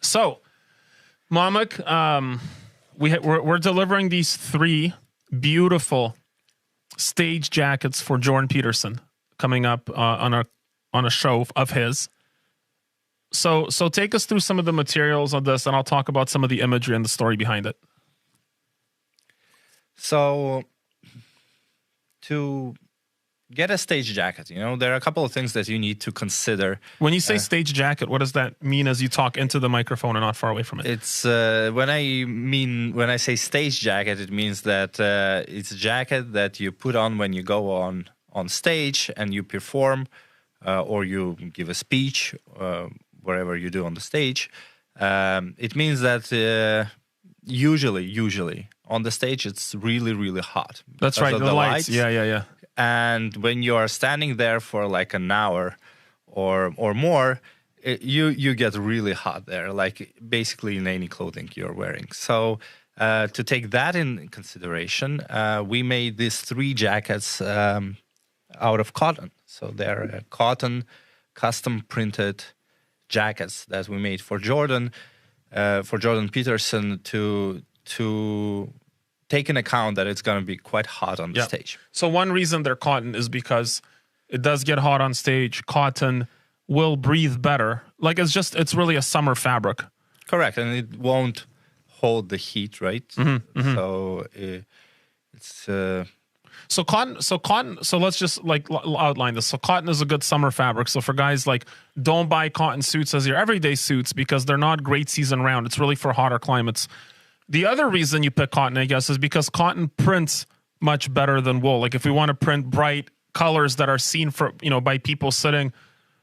So, Mamak, we're delivering these 3 beautiful stage jackets for Jordan Peterson coming up on a show of his. So take us through some of the materials of this, and I'll talk about some of the imagery and the story behind it. So, to get a stage jacket, there are a couple of things that you need to consider. When you say stage jacket, what does that mean as you talk into the microphone and not far away from it? It's when I say stage jacket, it means that it's a jacket that you put on when you go on stage and you perform or you give a speech, wherever you do on the stage. It means that usually on the stage it's really, really hot. That's right, the lights. Yeah. And when you are standing there for like an hour or more, you get really hot there, like basically in any clothing you're wearing. So to take that in consideration, we made these 3 jackets out of cotton. So they're cotton, custom printed jackets that we made for Jordan Peterson to take in account that it's going to be quite hot on the stage. So one reason they're cotton is because it does get hot on stage. Cotton will breathe better. Like it's really a summer fabric. Correct, and it won't hold the heat, right? Mm-hmm. So it's. So cotton. So let's just outline this. So cotton is a good summer fabric. So for guys, don't buy cotton suits as your everyday suits because they're not great season round. It's really for hotter climates. The other reason you pick cotton, I guess, is because cotton prints much better than wool. Like if we want to print bright colors that are seen by people sitting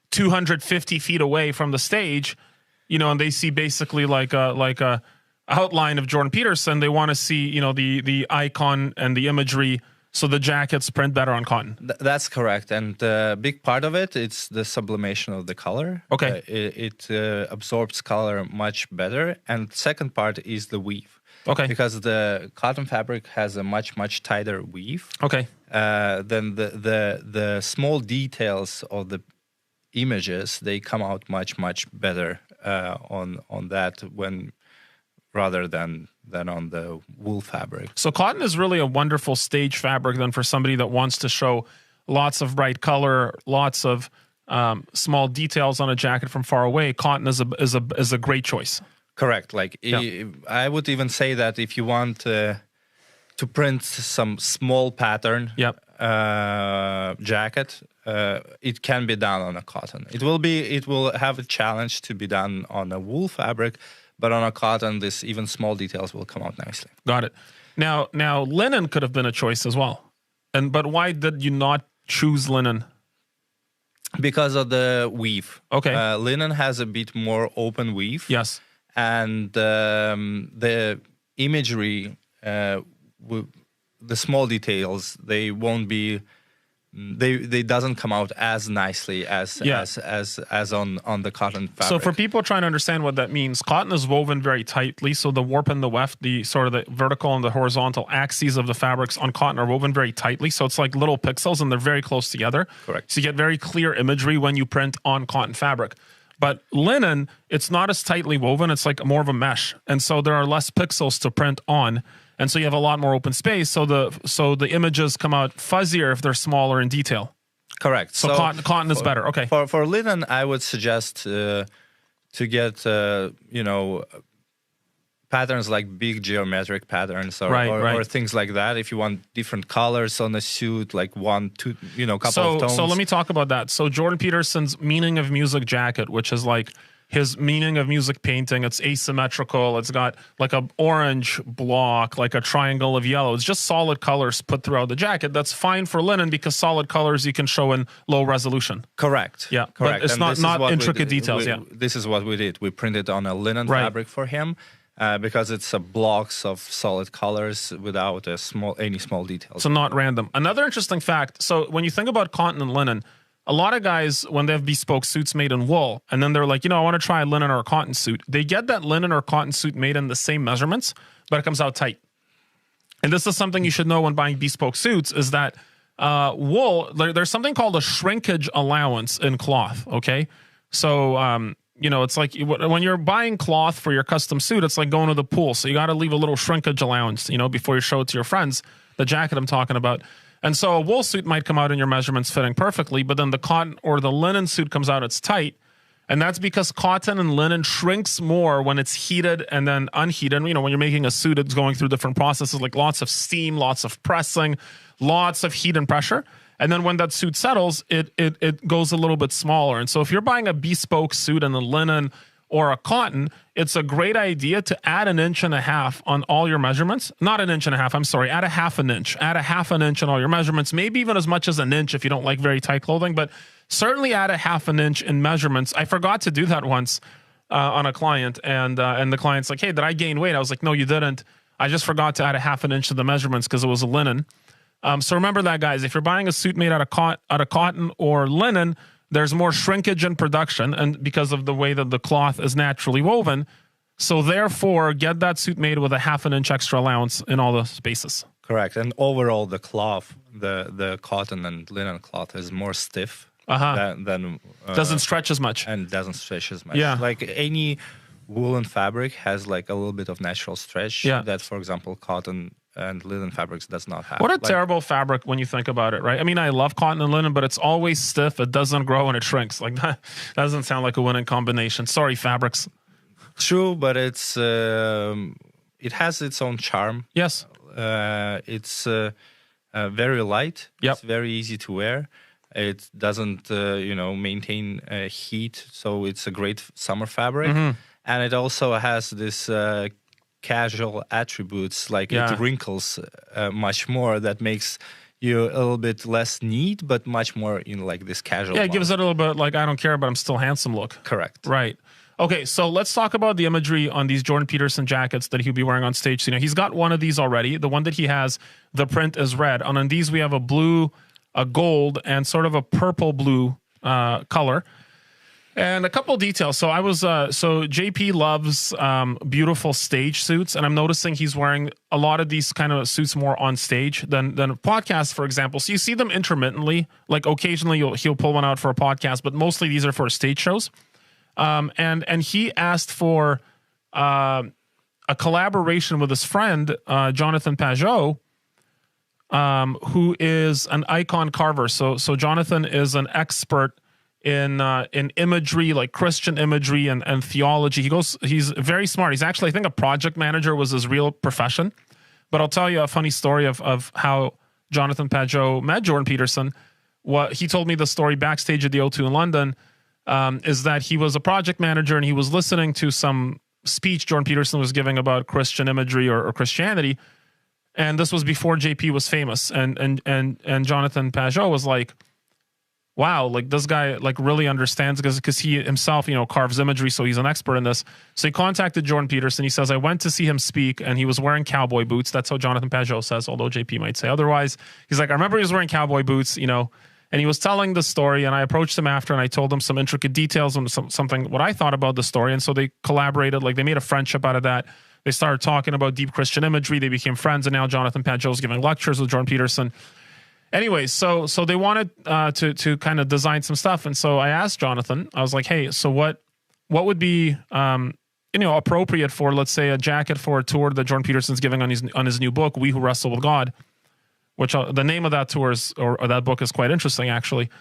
250 feet away from the stage, and they see basically like a outline of Jordan Peterson, they want to see, the icon and the imagery. So the jackets print better on cotton. That's correct. And a big part of it's the sublimation of the color. Okay. It absorbs color much better. And second part is the weave. Okay. Because the cotton fabric has a much, much tighter weave. Okay. Then the small details of the images, they come out much, much better on that rather than on the wool fabric. So cotton is really a wonderful stage fabric then for somebody that wants to show lots of bright color, lots of small details on a jacket from far away. Cotton is a great choice. Correct. I would even say that if you want to print some small pattern jacket, it can be done on a cotton. It will have a challenge to be done on a wool fabric, but on a cotton, this even small details will come out nicely. Got it. Now linen could have been a choice as well. But why did you not choose linen? Because of the weave. Okay. Linen has a bit more open weave. Yes. And the imagery, the small details, they won't be. They doesn't come out as nicely as on the cotton fabric. So for people trying to understand what that means, cotton is woven very tightly. So the warp and the weft, the sort of the vertical and the horizontal axes of the fabrics on cotton are woven very tightly. So it's like little pixels and they're very close together. Correct. So you get very clear imagery when you print on cotton fabric. But linen, it's not as tightly woven. It's like more of a mesh. And so there are less pixels to print on. And so you have a lot more open space. So the images come out fuzzier if they're smaller in detail. Correct. So cotton is better. Okay. For linen, I would suggest to get patterns like big geometric patterns or things like that. If you want different colors on a suit, like 1, 2, couple of tones. So let me talk about that. So Jordan Peterson's Meaning of Music jacket, which is like his Meaning of Music painting, it's asymmetrical. It's got like an orange block, like a triangle of yellow. It's just solid colors put throughout the jacket. That's fine for linen because solid colors you can show in low resolution. Correct. Yeah, correct. But it's not intricate details. This is what we did. We printed on a linen fabric for him. Because it's blocks of solid colors without any small details. So not random. Another interesting fact. So when you think about cotton and linen, a lot of guys, when they have bespoke suits made in wool, and then they're like, I want to try a linen or a cotton suit. They get that linen or cotton suit made in the same measurements, but it comes out tight. And this is something you should know when buying bespoke suits is that wool, there's something called a shrinkage allowance in cloth, okay? So it's like when you're buying cloth for your custom suit, it's like going to the pool. So you got to leave a little shrinkage allowance, before you show it to your friends, the jacket I'm talking about. And so a wool suit might come out in your measurements fitting perfectly, but then the cotton or the linen suit comes out, it's tight. And that's because cotton and linen shrinks more when it's heated and then unheated. When you're making a suit, it's going through different processes, like lots of steam, lots of pressing, lots of heat and pressure. And then when that suit settles, it goes a little bit smaller. And so if you're buying a bespoke suit in the linen or a cotton, it's a great idea to add 1.5 inches on all your measurements. Not 1.5 inches, I'm sorry, add a 0.5 inch. Add a 0.5 inch on all your measurements, maybe even as much as 1 inch if you don't like very tight clothing, but certainly add a 0.5 inch in measurements. I forgot to do that once on a client, and the client's like, hey, did I gain weight? I was like, no, you didn't. I just forgot to add a 0.5 inch to the measurements because it was a linen. So remember that, guys. If you're buying a suit made out of cotton or linen, there's more shrinkage in production, and because of the way that the cloth is naturally woven. So therefore, get that suit made with a 0.5 inch extra allowance in all the spaces. Correct. And overall, the cloth, the cotton and linen cloth is more stiff than doesn't stretch as much. And doesn't stretch as much. Yeah. Like any woolen fabric has like a little bit of natural stretch that, for example, cotton and linen fabrics does not have. What a terrible fabric when you think about it, right? I mean, I love cotton and linen, but it's always stiff. It doesn't grow and it shrinks. Like that doesn't sound like a winning combination. Sorry, fabrics. True, but it has its own charm. Yes. It's very light. Yep. It's very easy to wear. It doesn't, maintain heat, so it's a great summer fabric. Mm-hmm. And it also has this casual attributes, like it wrinkles much more. That makes you a little bit less neat, but much more in like this casual. Yeah, it gives it a little bit like I don't care, but I'm still handsome look. Correct. Right. Okay, so let's talk about the imagery on these Jordan Peterson jackets that he'll be wearing on stage. So, he's got one of these already. The one that he has, the print is red. And on these, we have a blue, a gold, and sort of a purple blue color. And a couple of details. So JP loves beautiful stage suits, and I'm noticing he's wearing a lot of these kind of suits more on stage than a podcast, for example. So you see them intermittently, like occasionally he'll pull one out for a podcast, but mostly these are for stage shows. And he asked for a collaboration with his friend Jonathan Pajot, who is an icon carver. So Jonathan is an expert in imagery, like Christian imagery and theology. He's very smart. He's actually, I think, a project manager was his real profession. But I'll tell you a funny story of how Jonathan Pajot met Jordan Peterson. What he told me the story backstage at the O2 in London is that he was a project manager and he was listening to some speech Jordan Peterson was giving about Christian imagery or Christianity. And this was before JP was famous. And Jonathan Pajot was like, wow, like this guy like really understands because he himself, carves imagery, so he's an expert in this. So he contacted Jordan Peterson. He says, I went to see him speak, and he was wearing cowboy boots. That's how Jonathan Pajot says, although JP might say otherwise. He's like, I remember he was wearing cowboy boots, and he was telling the story, and I approached him after, and I told him some intricate details and something what I thought about the story, and so they collaborated, like they made a friendship out of that. They started talking about deep Christian imagery. They became friends, and now Jonathan Pajot is giving lectures with Jordan Peterson. Anyways, so they wanted to kind of design some stuff, and so I asked Jonathan. I was like, "Hey, so what would be appropriate for, let's say, a jacket for a tour that Jordan Peterson's giving on his new book, We Who Wrestle with God?" Which the name of that tour is or that book is quite interesting, actually,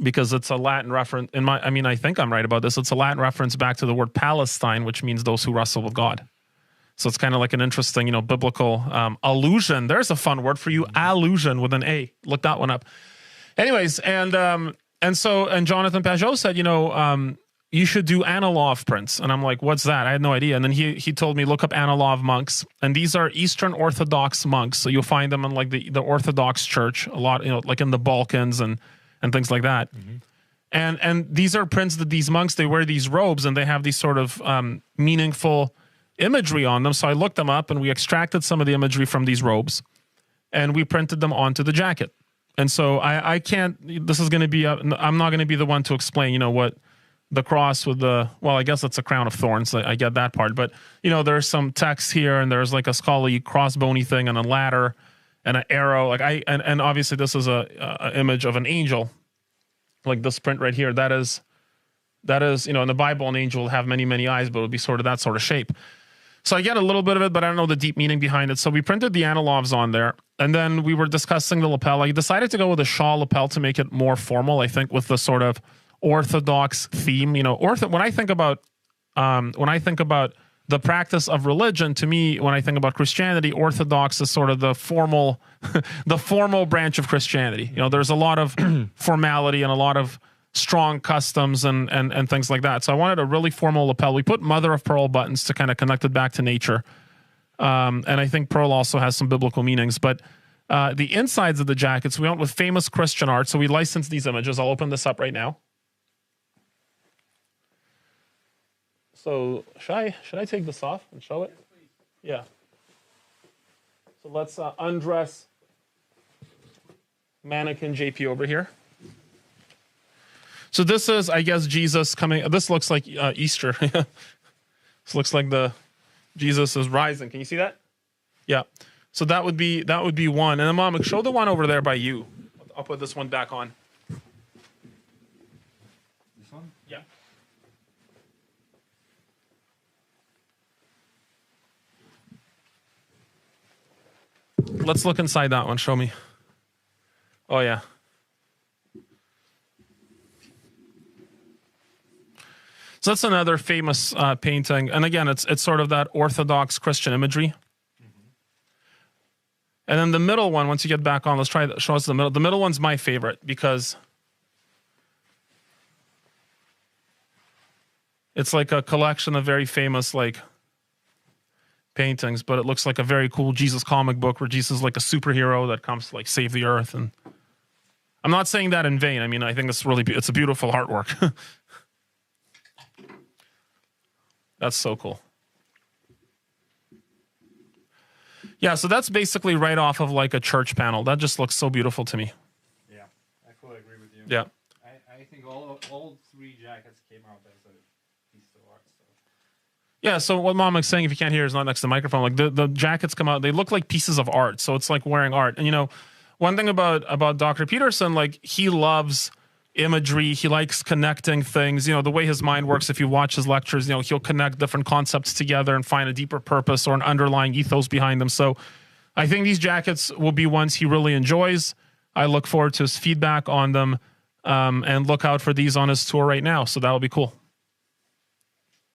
because it's a Latin reference. I think I'm right about this. It's a Latin reference back to the word Palestine, which means those who wrestle with God. So it's kind of like an interesting, biblical allusion. There's a fun word for you, allusion with an A. Look that one up. Anyways, and Jonathan Pajot said, you should do Anilov prints. And I'm like, what's that? I had no idea. And then he told me, look up Anilov monks. And these are Eastern Orthodox monks. So you'll find them in like the Orthodox Church a lot, like in the Balkans and things like that. Mm-hmm. And these are prints that these monks, they wear these robes and they have these sort of meaningful imagery on them. So I looked them up and we extracted some of the imagery from these robes and we printed them onto the jacket. And so I can't, this is going to be, I'm not going to be the one to explain, what the cross with I guess it's a crown of thorns. I get that part, but there's some text here and there's like a scholarly crossbony thing and a ladder and an arrow. And obviously this is a image of an angel, like this print right here. That is That is, in the Bible, an angel will have many, many eyes, but it would be sort of that sort of shape. So I get a little bit of it, but I don't know the deep meaning behind it. So we printed the analogs on there, and then we were discussing the lapel. I decided to go with a shawl lapel to make it more formal, I think, with the sort of Orthodox theme. When I think about the practice of religion, to me, when I think about Christianity, Orthodox is sort of the formal, the formal branch of Christianity. There's a lot of formality and a lot of strong customs and things like that. So I wanted a really formal lapel. We put mother of pearl buttons to kind of connect it back to nature. And I think pearl also has some biblical meanings. But the insides of the jackets, we went with famous Christian art. So we licensed these images. I'll open this up right now. So should I take this off and show it? Yeah. So let's undress mannequin JP over here. So this is, I guess, Jesus coming. This looks like Easter. This looks like Jesus is rising. Can you see that? Yeah. So that would be one. And then Mom, show the one over there by you. I'll put this one back on. This one? Yeah. Let's look inside that one. Show me. Oh, yeah. So that's another famous painting. And again, it's sort of that Orthodox Christian imagery. Mm-hmm. And then the middle one, once you get back on, let's try show us the middle. The middle one's my favorite because it's like a collection of very famous paintings, but it looks like a very cool Jesus comic book where Jesus is like a superhero that comes to save the earth. And I'm not saying that in vain. I mean, I think it's a beautiful artwork. That's so cool. Yeah, so that's basically right off of a church panel. That just looks so beautiful to me. Yeah, I fully agree with you. Yeah. I think all three jackets came out as a piece of art. So. Yeah, so what Mom is saying, if you can't hear, is not next to the microphone. The jackets come out, they look like pieces of art. So it's like wearing art. And one thing about Dr. Peterson, he loves imagery. He likes connecting things. The way his mind works, if you watch his lectures, he'll connect different concepts together and find a deeper purpose or an underlying ethos behind them. So I think these jackets will be ones he really enjoys. I look forward to his feedback on them and look out for these on his tour right now. So that'll be cool.